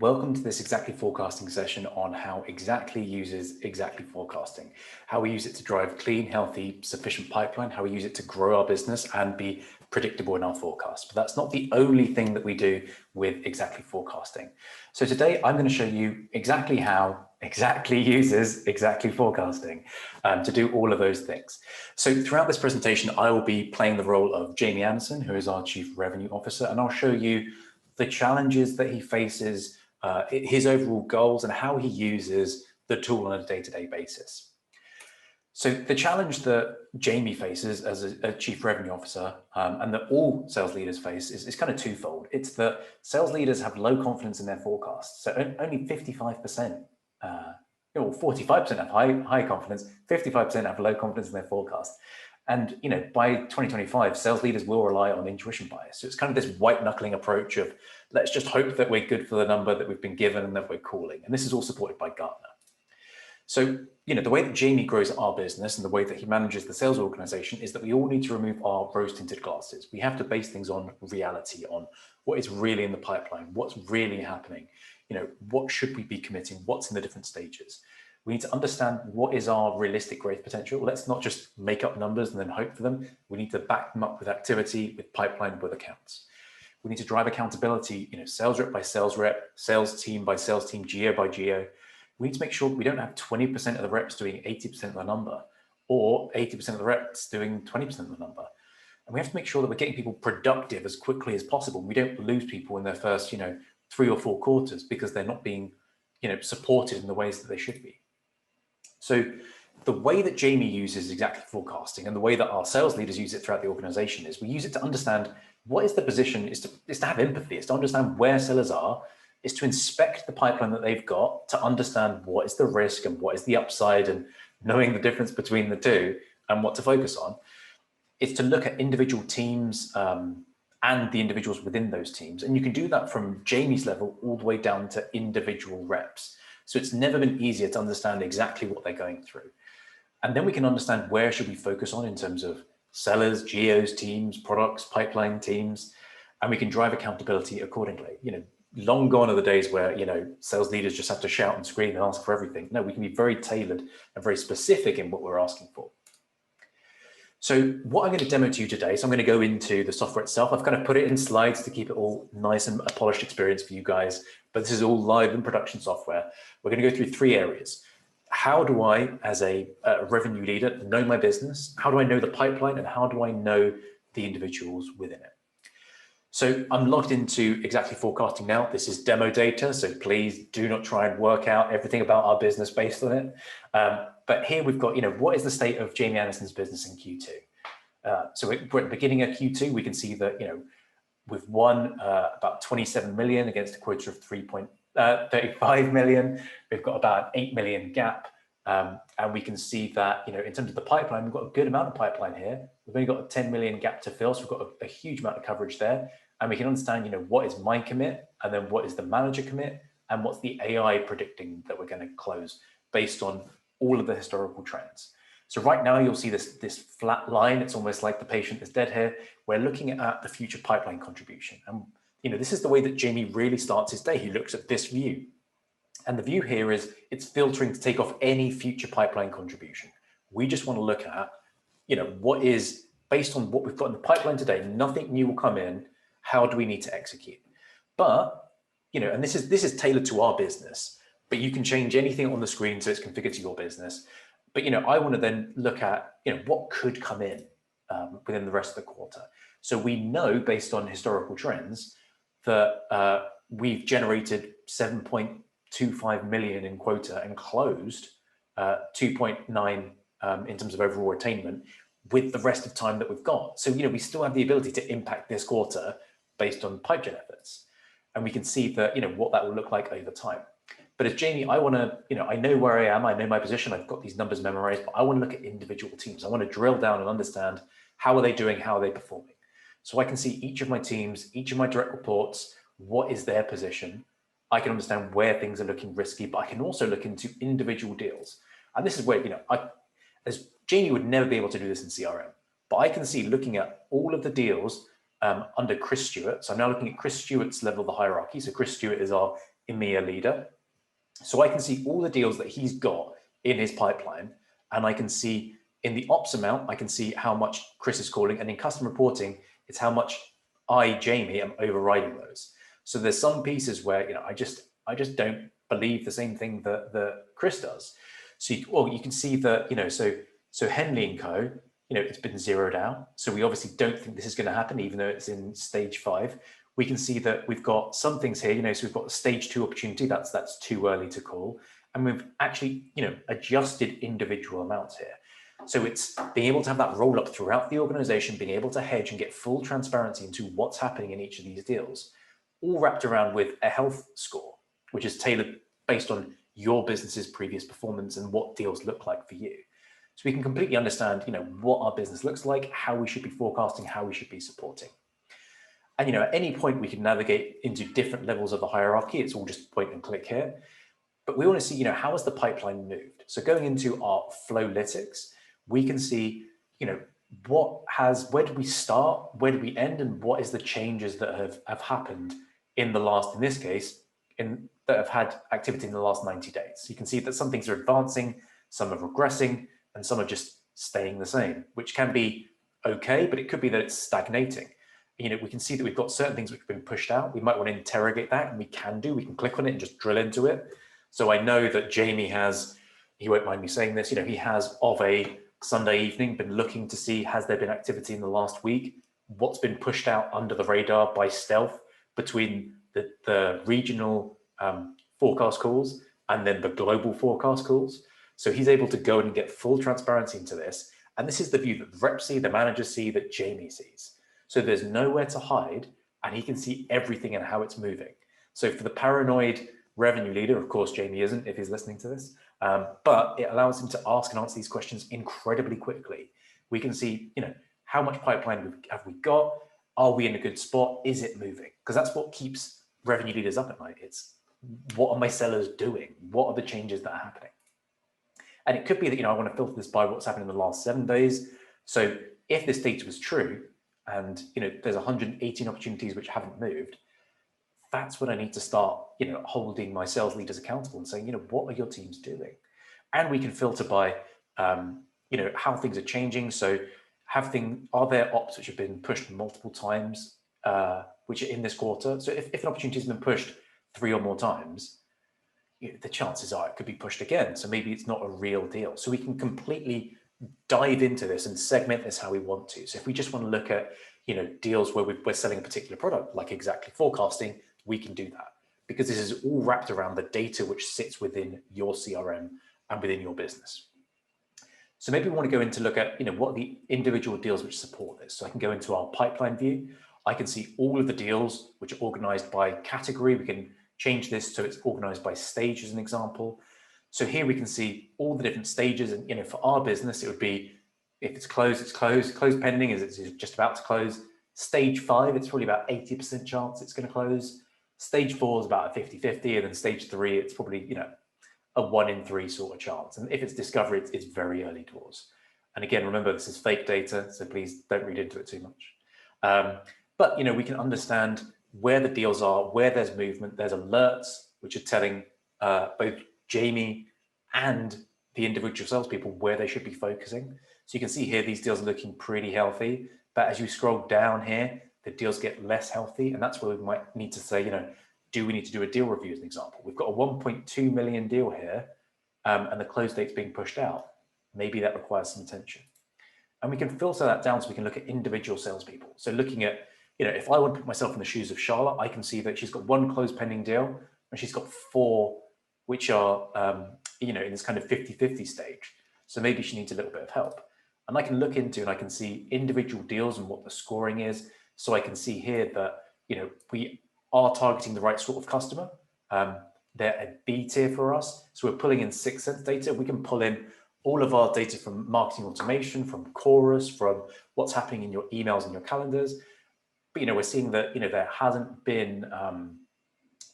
Welcome to this Exactly Forecasting session on how Exactly uses Exactly Forecasting, how we use it to drive clean, healthy, sufficient pipeline, how we use it to grow our business and be predictable in our forecast. But that's not the only thing that we do with Exactly Forecasting. So today I'm going to show you exactly how Exactly uses Exactly Forecasting to do all of those things. So throughout this presentation, I will be playing the role of Jamie Anderson, who is our Chief Revenue Officer, and I'll show you the challenges that he faces, his overall goals, and how he uses the tool on a day-to-day basis. So the challenge that Jamie faces as a chief revenue officer and that all sales leaders face is kind of twofold. It's that sales leaders have low confidence in their forecasts. So only 55%, or 45% have high confidence, 55% have low confidence in their forecast. And by 2025, sales leaders will rely on intuition bias. So it's kind of this white knuckling approach of let's just hope that we're good for the number that we've been given and that we're calling. And this is all supported by Gartner. So, the way that Jamie grows our business and the way that he manages the sales organization is that we all need to remove our rose-tinted glasses. We have to base things on reality, on what is really in the pipeline, what's really happening. What should we be committing? What's in the different stages? We need to understand what is our realistic growth potential. Let's not just make up numbers and then hope for them. We need to back them up with activity, with pipeline, with accounts. We need to drive accountability, sales rep by sales rep, sales team by sales team, geo by geo. We need to make sure we don't have 20% of the reps doing 80% of the number or 80% of the reps doing 20% of the number. And we have to make sure that we're getting people productive as quickly as possible. We don't lose people in their first, 3 or 4 quarters because they're not being, supported in the ways that they should be. So the way that Jamie uses Exactly Forecasting and the way that our sales leaders use it throughout the organization is we use it to understand what is the position, is to have empathy, is to understand where sellers are, is to inspect the pipeline that they've got, to understand what is the risk and what is the upside and knowing the difference between the two and what to focus on. It's to look at individual teams and the individuals within those teams. And you can do that from Jamie's level all the way down to individual reps. So it's never been easier to understand exactly what they're going through. And then we can understand where should we focus on in terms of sellers, geos, teams, products, pipeline teams, and we can drive accountability accordingly. Long gone are the days where, sales leaders just have to shout and scream and ask for everything. No, we can be very tailored and very specific in what we're asking for. So what I'm going to demo to you today, so I'm going to go into the software itself. I've kind of put it in slides to keep it all nice and a polished experience for you guys, but this is all live in production software. We're going to go through 3 areas. How do I, as a revenue leader, know my business? How do I know the pipeline? And how do I know the individuals within it? So I'm logged into Exactly Forecasting now. This is demo data, so please do not try and work out everything about our business based on it. But here we've got, what is the state of Jamie Anderson's business in Q2? So we're at the beginning of Q2. We can see that, we've won about 27 million against a quota of 3.35 million. We've got about an 8 million gap. And we can see that, in terms of the pipeline, we've got a good amount of pipeline here. We've only got a 10 million gap to fill. So we've got a huge amount of coverage there. And we can understand, what is my commit and then what is the manager commit and what's the AI predicting that we're going to close based on all of the historical trends. So right now you'll see this flat line. It's almost like the patient is dead here. We're looking at the future pipeline contribution. And, this is the way that Jamie really starts his day. He looks at this view. And the view here is it's filtering to take off any future pipeline contribution. We just want to look at, what is based on what we've got in the pipeline today, nothing new will come in. How do we need to execute? But, and this is tailored to our business, but you can change anything on the screen so it's configured to your business. But, I want to then look at, what could come in within the rest of the quarter. So we know based on historical trends that we've generated 7.25 million in quota and closed 2.9 in terms of overall attainment with the rest of time that we've got. So, we still have the ability to impact this quarter based on pipe gen efforts. And we can see that, what that will look like over time. But as Jamie, I want to, I know where I am, I know my position, I've got these numbers memorized, but I want to look at individual teams. I want to drill down and understand how are they doing, how are they performing? So I can see each of my teams, each of my direct reports, what is their position? I can understand where things are looking risky, but I can also look into individual deals. And this is where, as Jamie would never be able to do this in CRM, but I can see looking at all of the deals under Chris Stewart. So I'm now looking at Chris Stewart's level of the hierarchy. So Chris Stewart is our EMEA leader. So I can see all the deals that he's got in his pipeline, and I can see in the ops amount, I can see how much Chris is calling, and in customer reporting, it's how much I, Jamie, am overriding those. So there's some pieces where I just don't believe the same thing that Chris does. So you can see that so Henley and Co. It's been zeroed out. So we obviously don't think this is going to happen, even though it's in stage 5. We can see that we've got some things here, so we've got a stage 2 opportunity. That's too early to call. And we've actually, adjusted individual amounts here. So it's being able to have that roll up throughout the organization, being able to hedge and get full transparency into what's happening in each of these deals, all wrapped around with a health score, which is tailored based on your business's previous performance and what deals look like for you. So we can completely understand, what our business looks like, how we should be forecasting, how we should be supporting. And, at any point we can navigate into different levels of the hierarchy. It's all just point and click here. But we want to see, how has the pipeline moved? So going into our Flowlytics, we can see, where did we start? Where did we end? And what is the changes that have happened in this case, that have had activity in the last 90 days. So you can see that some things are advancing, some are regressing, and some are just staying the same, which can be okay, but it could be that it's stagnating. We can see that we've got certain things which have been pushed out. We might want to interrogate that, and we can click on it and just drill into it. So I know that Jamie he won't mind me saying this, he has of a Sunday evening been looking to see, has there been activity in the last week? What's been pushed out under the radar by stealth between the regional forecast calls and then the global forecast calls? So he's able to go and get full transparency into this. And this is the view that the reps see, the managers see, that Jamie sees. So there's nowhere to hide, and he can see everything and how it's moving. So for the paranoid revenue leader, of course, Jamie isn't if he's listening to this, but it allows him to ask and answer these questions incredibly quickly. We can see, how much pipeline have we got? Are we in a good spot? Is it moving? Because that's what keeps revenue leaders up at night. It's, what are my sellers doing? What are the changes that are happening? And it could be that, I want to filter this by what's happened in the last 7 days. So if this data was true, and there's 118 opportunities which haven't moved, that's when I need to start, holding my sales leaders accountable and saying, what are your teams doing? And we can filter by, how things are changing. So are there ops which have been pushed multiple times, which are in this quarter? So if an opportunity has been pushed 3 or more times, the chances are it could be pushed again. So maybe it's not a real deal. So we can completely dive into this and segment this how we want to. So if we just want to look at, deals where we're selling a particular product, like exactly forecasting, we can do that, because this is all wrapped around the data which sits within your CRM and within your business. So maybe we want to go in to look at, what are the individual deals which support this. So I can go into our pipeline view. I can see all of the deals which are organized by category. We can change this so it's organized by stage as an example. So here we can see all the different stages, and for our business, it would be, if it's closed, it's closed. Closed pending is it's just about to close. Stage 5, it's probably about 80% chance it's going to close. Stage 4 is about a 50-50, and then stage 3, it's probably a 1 in 3 sort of chance. And if it's discovery, it's very early doors. And again, remember, this is fake data, so please don't read into it too much. But we can understand where the deals are, where there's movement. There's alerts which are telling both Jamie and the individual salespeople where they should be focusing. So you can see here, these deals are looking pretty healthy, but as you scroll down here, the deals get less healthy. And that's where we might need to say, do we need to do a deal review as an example? We've got a 1.2 million deal here, and the close date's being pushed out. Maybe that requires some attention. And we can filter that down so we can look at individual salespeople. So looking at, if I want to put myself in the shoes of Charlotte, I can see that she's got 1 closed pending deal, and she's got 4 which are, in this kind of 50-50 stage. So maybe she needs a little bit of help. And I can look into, and I can see individual deals and what the scoring is. So I can see here that, we are targeting the right sort of customer. They're a B tier for us. So we're pulling in 6 Sense data. We can pull in all of our data from marketing automation, from Chorus, from what's happening in your emails and your calendars. But, we're seeing that, there hasn't been,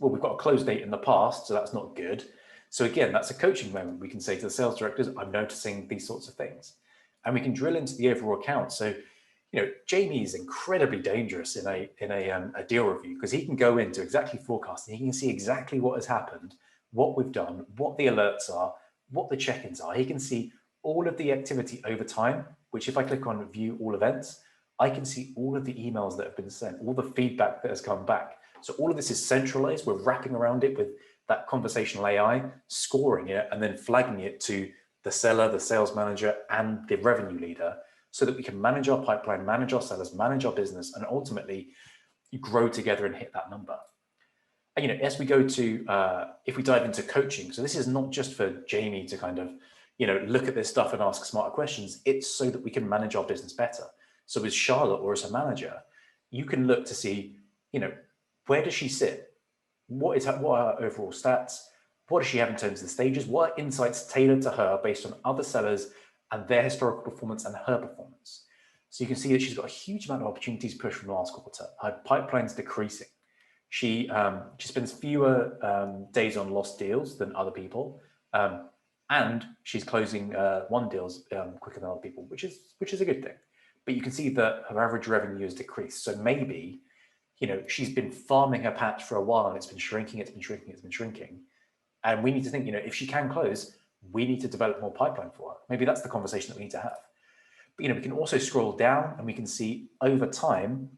well, we've got a close date in the past, so that's not good. So again, that's a coaching moment. We can say to the sales directors, I'm noticing these sorts of things. And we can drill into the overall account. So, Jamie is incredibly dangerous in a deal review, because he can go into exactly forecasting. He can see exactly what has happened, what we've done, what the alerts are, what the check-ins are. He can see all of the activity over time, which if I click on view all events, I can see all of the emails that have been sent, all the feedback that has come back. So all of this is centralized. We're wrapping around it with that conversational AI, scoring it, and then flagging it to the seller, the sales manager, and the revenue leader, so that we can manage our pipeline, manage our sellers, manage our business, and ultimately grow together and hit that number. And, as we go to, if we dive into coaching, so this is not just for Jamie to kind of, look at this stuff and ask smarter questions. It's so that we can manage our business better. So as Charlotte or as a manager, you can look to see, where does she sit? What are her overall stats? What does she have in terms of the stages? What are insights tailored to her based on other sellers and their historical performance and her performance? So you can see that she's got a huge amount of opportunities pushed from last quarter. Her pipeline's decreasing. She spends fewer days on lost deals than other people, and she's closing won deals quicker than other people, which is a good thing. But you can see that her average revenue has decreased. So maybe, she's been farming her patch for a while and it's been shrinking, it's been shrinking, it's been shrinking. And we need to think, if she can close, we need to develop more pipeline for her. Maybe that's the conversation that we need to have. But, we can also scroll down and we can see over time,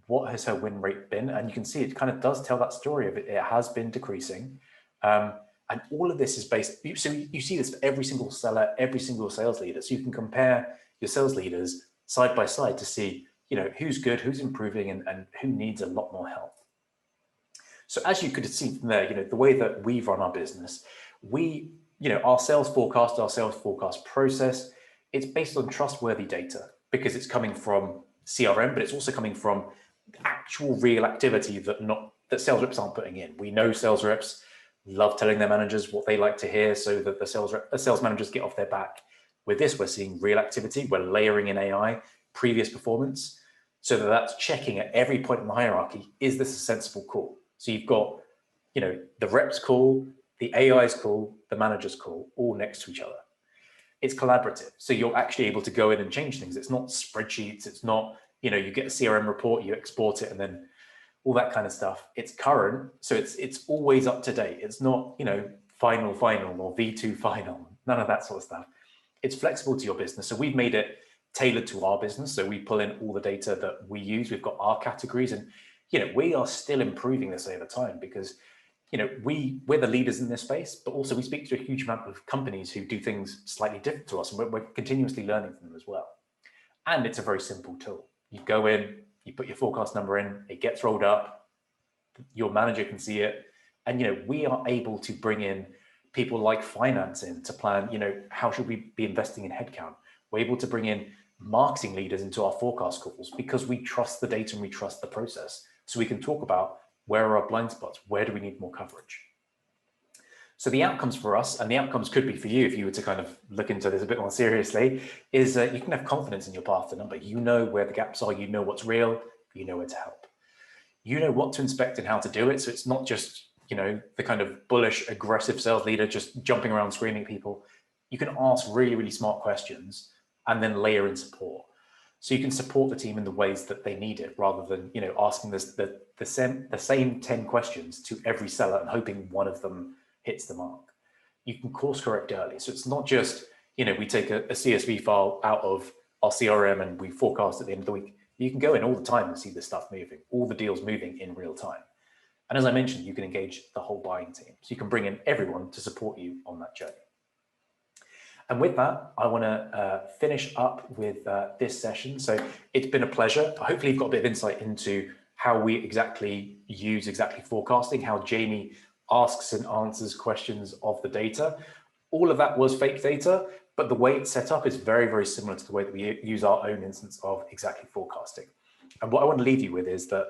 what has her win rate been? And you can see it kind of does tell that story of it. It has been decreasing. And all of this is based, so you see this for every single seller, every single sales leader. So you can compare your sales leaders side by side to see, who's good, who's improving, and who needs a lot more help. So as you could see from there, the way that we run our business, our sales forecast process, it's based on trustworthy data because it's coming from CRM, but it's also coming from actual real activity that sales reps aren't putting in. We know sales reps love telling their managers what they like to hear so that the sales managers get off their back. With this, we're seeing real activity. We're layering in AI, previous performance, so that's checking at every point in the hierarchy, is this a sensible call? So you've got, the reps call, the AI's call, the manager's call, all next to each other. It's collaborative. So you're actually able to go in and change things. It's not spreadsheets. It's not, you get a CRM report, you export it, and then all that kind of stuff. It's current. So it's always up to date. It's not, final or V2 final, none of that sort of stuff. It's flexible to your business. So we've made it tailored to our business. So we pull in all the data that we use. We've got our categories, and, we are still improving this over time because, we're the leaders in this space, but also we speak to a huge amount of companies who do things slightly different to us, and we're continuously learning from them as well. And it's a very simple tool. You go in, you put your forecast number in, it gets rolled up, your manager can see it. And, we are able to bring in people like finance in to plan, how should we be investing in headcount? We're able to bring in marketing leaders into our forecast calls because we trust the data and we trust the process. So we can talk about where are our blind spots? Where do we need more coverage? So the outcomes for us, and the outcomes could be for you if you were to kind of look into this a bit more seriously, is you can have confidence in your path to number. You know where the gaps are, you know what's real, you know where to help. You know what to inspect and how to do it. So it's not just, the kind of bullish, aggressive sales leader just jumping around screaming at people. You can ask really, really smart questions and then layer in support. So you can support the team in the ways that they need it, rather than, asking the same 10 questions to every seller and hoping one of them hits the mark. You can course correct early. So it's not just, we take a CSV file out of our CRM and we forecast at the end of the week. You can go in all the time and see the stuff moving, all the deals moving in real time. And as I mentioned, you can engage the whole buying team. So you can bring in everyone to support you on that journey. And with that, I want to finish up with this session. So it's been a pleasure. Hopefully you've got a bit of insight into how we exactly use forecasting, how Jamie asks and answers questions of the data. All of that was fake data, but the way it's set up is very, very similar to the way that we use our own instance of exactly forecasting. And what I want to leave you with is that,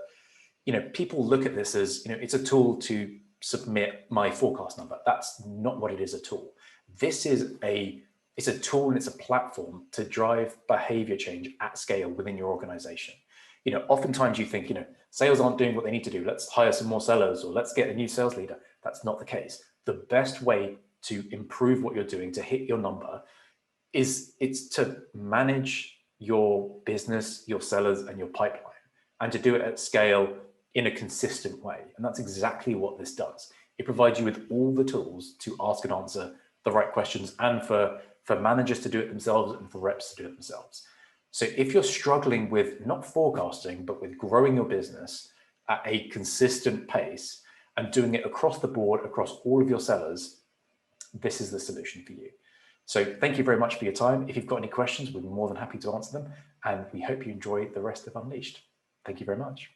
people look at this as, it's a tool to submit my forecast number. That's not what it is at all. This is it's a tool and it's a platform to drive behavior change at scale within your organization. Oftentimes you think, sales aren't doing what they need to do. Let's hire some more sellers or let's get a new sales leader. That's not the case. The best way to improve what you're doing to hit your number it's to manage your business, your sellers, and your pipeline, and to do it at scale in a consistent way. And that's exactly what this does. It provides you with all the tools to ask and answer the right questions, and for managers to do it themselves and for reps to do it themselves. So if you're struggling with not forecasting, but with growing your business at a consistent pace and doing it across the board, across all of your sellers, this is the solution for you. So thank you very much for your time. If you've got any questions, we're more than happy to answer them. And we hope you enjoy the rest of Unleashed. Thank you very much.